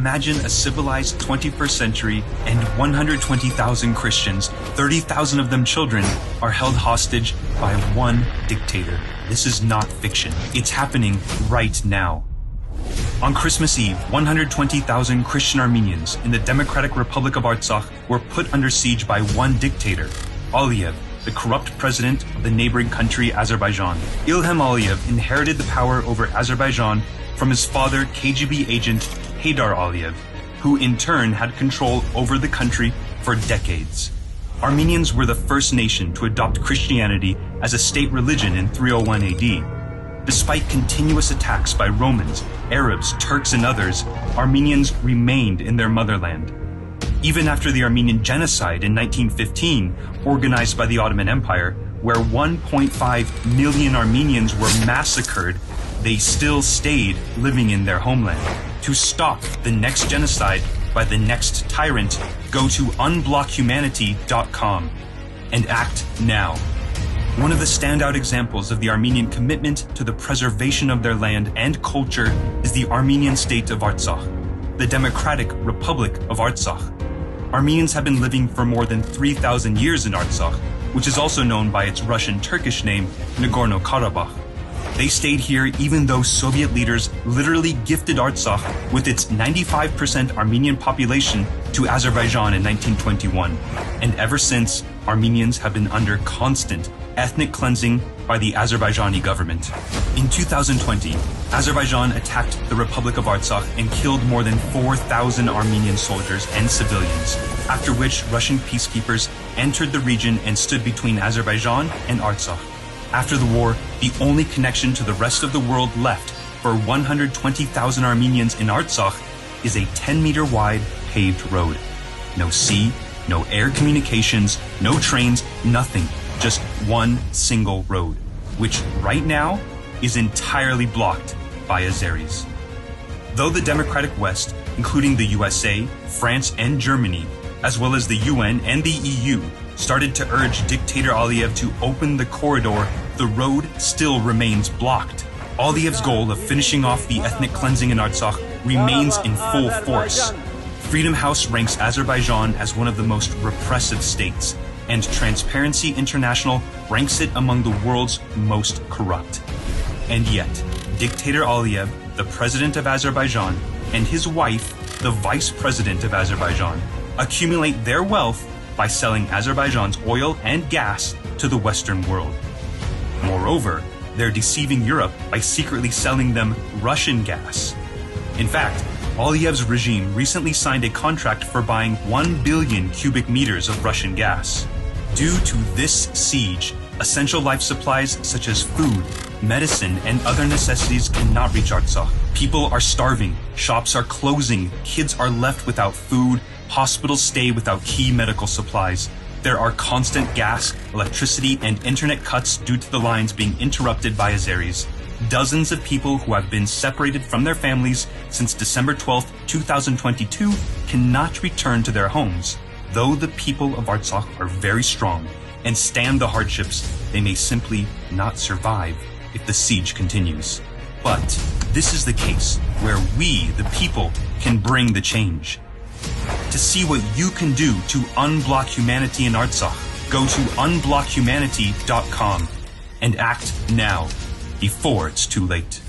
Imagine a civilized 21st century and 120,000 Christians, 30,000 of them children, are held hostage by one dictator. This is not fiction. It's happening right now. On Christmas Eve, 120,000 Christian Armenians in the Democratic Republic of Artsakh were put under siege by one dictator, Aliyev, the corrupt president of the neighboring country Azerbaijan. Ilham Aliyev inherited the power over Azerbaijan from his father, KGB agent Haydar Aliyev, who in turn had control over the country for decades. Armenians were the first nation to adopt Christianity as a state religion in 301 AD. Despite continuous attacks by Romans, Arabs, Turks, and others, Armenians remained in their motherland. Even after the Armenian genocide in 1915, organized by the Ottoman Empire, where 1.5 million Armenians were massacred, they still stayed living in their homeland. To stop the next genocide by the next tyrant, go to unblockhumanity.com and act now. One of the standout examples of the Armenian commitment to the preservation of their land and culture is the Armenian state of Artsakh, the Democratic Republic of Artsakh. Armenians have been living for more than 3,000 years in Artsakh, which is also known by its Russian-Turkish name, Nagorno-Karabakh. They stayed here even though Soviet leaders literally gifted Artsakh with its 95% Armenian population to Azerbaijan in 1921. And ever since, Armenians have been under constant ethnic cleansing by the Azerbaijani government. In 2020, Azerbaijan attacked the Republic of Artsakh and killed more than 4,000 Armenian soldiers and civilians, after which Russian peacekeepers entered the region and stood between Azerbaijan and Artsakh. After the war, the only connection to the rest of the world left for 120,000 Armenians in Artsakh is a 10-meter wide paved road. No sea, no air communications, no trains, nothing. Just one single road, which right now is entirely blocked by Azeris. Though the Democratic West, including the USA, France, and Germany, as well as the UN and the EU, started to urge dictator Aliyev to open the corridor, the road still remains blocked. Aliyev's goal of finishing off the ethnic cleansing in Artsakh remains in full force. Freedom House ranks Azerbaijan as one of the most repressive states, and Transparency International ranks it among the world's most corrupt. And yet, dictator Aliyev, the president of Azerbaijan, and his wife, the vice president of Azerbaijan, accumulate their wealth by selling Azerbaijan's oil and gas to the Western world. Moreover, they're deceiving Europe by secretly selling them Russian gas. In fact, Aliyev's regime recently signed a contract for buying 1 billion cubic meters of Russian gas. Due to this siege, essential life supplies such as food, medicine, and other necessities cannot reach Artsakh. People are starving, shops are closing, kids are left without food, hospitals stay without key medical supplies. There are constant gas, electricity, and internet cuts due to the lines being interrupted by Azeris. Dozens of people who have been separated from their families since December 12, 2022 cannot return to their homes. Though the people of Artsakh are very strong and stand the hardships, they may simply not survive if the siege continues. But this is the case where we, the people, can bring the change. To see what you can do to unblock humanity in Artsakh, go to unblockhumanity.com and act now, before it's too late.